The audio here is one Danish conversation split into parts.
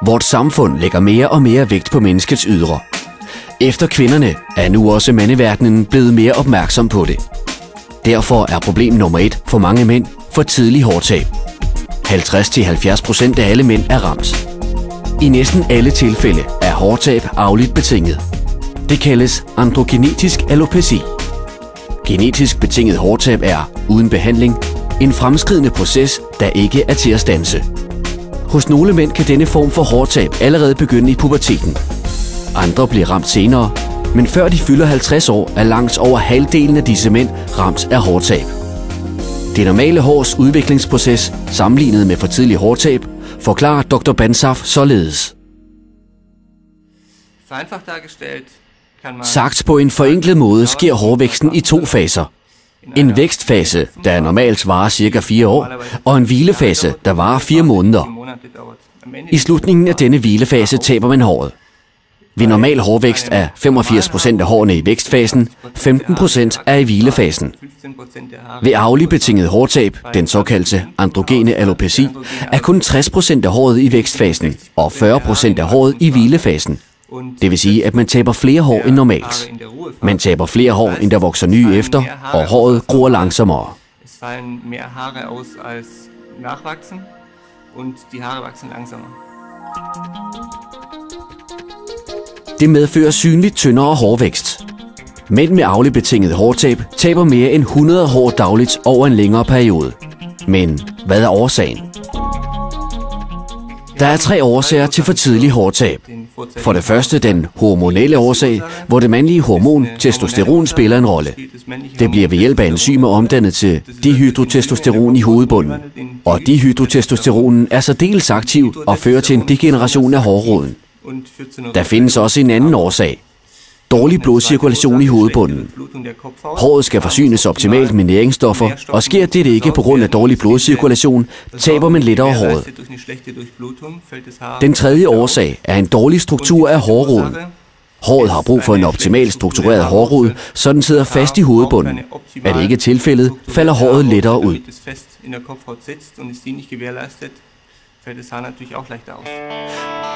Vort samfund lægger mere og mere vægt på menneskets ydre. Efter kvinderne er nu også mandeverdenen blevet mere opmærksom på det. Derfor er problem nummer 1 for mange mænd for tidlig hårtab. 50-70% af alle mænd er ramt. I næsten alle tilfælde er hårtab arveligt betinget. Det kaldes androgenetisk alopeci. Genetisk betinget hårtab er, uden behandling, en fremskridende proces, der ikke er til at standse. Hos nogle mænd kan denne form for hårtab allerede begynde i puberteten. Andre bliver ramt senere, men før de fylder 50 år er langt over halvdelen af disse mænd ramt af hårtab. Det normale hårs udviklingsproces sammenlignet med for tidlig hårtab forklarer Dr. Bansaf således. Sagt på en forenklet måde sker hårvæksten i 2 faser. En vækstfase, der normalt varer ca. 4 år, og en hvilefase, der varer 4 måneder. I slutningen af denne hvilefase taber man håret. Ved normal hårvækst er 85% af hårene i vækstfasen, 15% er i hvilefasen. Ved arveligt betinget hårtab, den såkaldte androgene alopeci, er kun 60% af håret i vækstfasen og 40% af håret i hvilefasen. Det vil sige, at man taber flere hår end normalt. Man taber flere hår, end der vokser nye efter, og håret gror langsommere. Det medfører synligt tyndere hårvækst. Mænd med arveligt betinget hårtab taber mere end 100 hår dagligt over en længere periode. Men hvad er årsagen? Der er 3 årsager til for tidlig hårtab. For det første den hormonelle årsag, hvor det mandlige hormon testosteron spiller en rolle. Det bliver ved hjælp af enzymer omdannet til dihydrotestosteron i hovedbunden. Og dihydrotestosteronen er særdeles aktiv og fører til en degeneration af hårroden. Der findes også en anden årsag. Dårlig blodcirkulation i hovedbunden. Håret skal forsynes optimalt med næringsstoffer, og sker dette ikke på grund af dårlig blodcirkulation, taber man lettere håret. Den tredje årsag er en dårlig struktur af hårroden. Håret har brug for en optimalt struktureret hårrod, så den sidder fast i hovedbunden. Er det ikke tilfældet, falder håret lettere ud.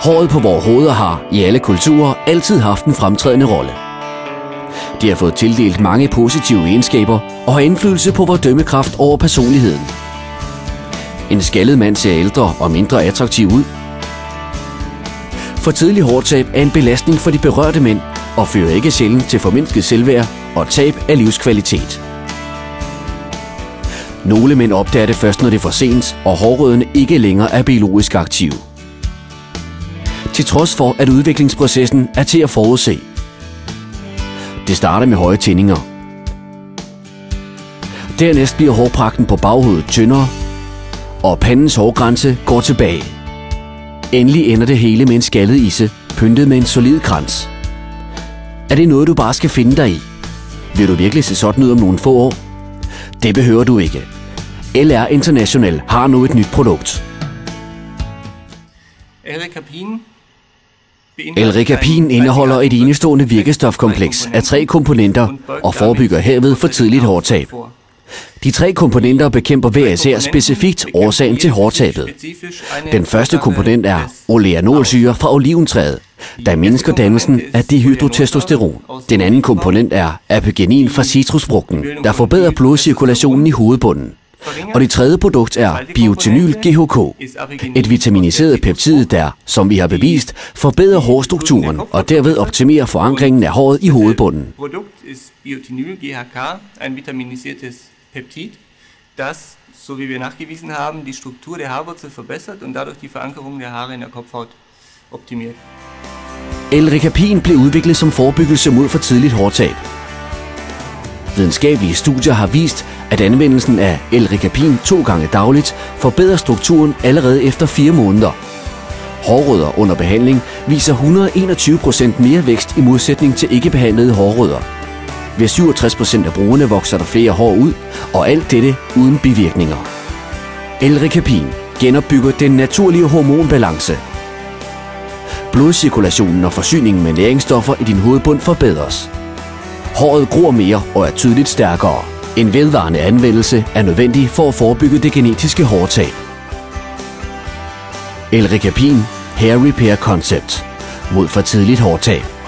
Håret på vores hoveder har, i alle kulturer, altid haft en fremtrædende rolle. De har fået tildelt mange positive egenskaber og har indflydelse på vores dømmekraft over personligheden. En skaldet mand ser ældre og mindre attraktiv ud. For tidlig hårtab er en belastning for de berørte mænd og fører ikke sjældent til formindsket selvværd og tab af livskvalitet. Nogle mænd opdager det først, når det er for sent, og hårrødderne ikke længere er biologisk aktive. Til trods for, at udviklingsprocessen er til at forudse. Det starter med høje tændinger. Dernæst bliver hårpragten på baghovedet tyndere, og pandens hårgrænse går tilbage. Endelig ender det hele med en skaldet isse, pyntet med en solid krans. Er det noget, du bare skal finde dig i? Vil du virkelig se sådan ud om nogle få år? Det behøver du ikke. LR International har nu et nyt produkt. L-Recapin indeholder et enestående virkestofkompleks af 3 komponenter og forebygger herved for tidligt hårtab. De 3 komponenter bekæmper hver især specifikt årsagen til hårtabet. Den første komponent er oleanolsyre fra oliventræet, der mindsker dannelsen af dihydrotestosteron. Den anden komponent er apigenin fra citrusfrugten, der forbedrer blodcirkulationen i hovedbunden. Og det tredje produkt er biotinyl GHK, et vitaminiseret peptid, der, som vi har bevist, forbedrer hårstrukturen og derved optimerer forankringen af håret i hovedbunden. Peptid, das, so wie wir nachgewiesen haben, die Struktur der Haarwurzel verbessert und dadurch die Verankerung der Haare in der Kopfhaut optimiert. L-Recapin blev udviklet som forebyggelse mod for tidligt hårtab. Videnskabelige studier har vist, at anvendelsen af L-Recapin 2 gange dagligt forbedrer strukturen allerede efter 4 måneder. Hårrødder under behandling viser 121% mere vækst i modsætning til ikke-behandlede hårrødder. Ved 67% af brugerne vokser der flere hår ud, og alt dette uden bivirkninger. L-Recapin genopbygger den naturlige hormonbalance. Blodcirkulationen og forsyningen med næringsstoffer i din hovedbund forbedres. Håret gror mere og er tydeligt stærkere. En vedvarende anvendelse er nødvendig for at forebygge det genetiske hårtab. L-Recapin Hair Repair Concept mod for tidligt hårtab.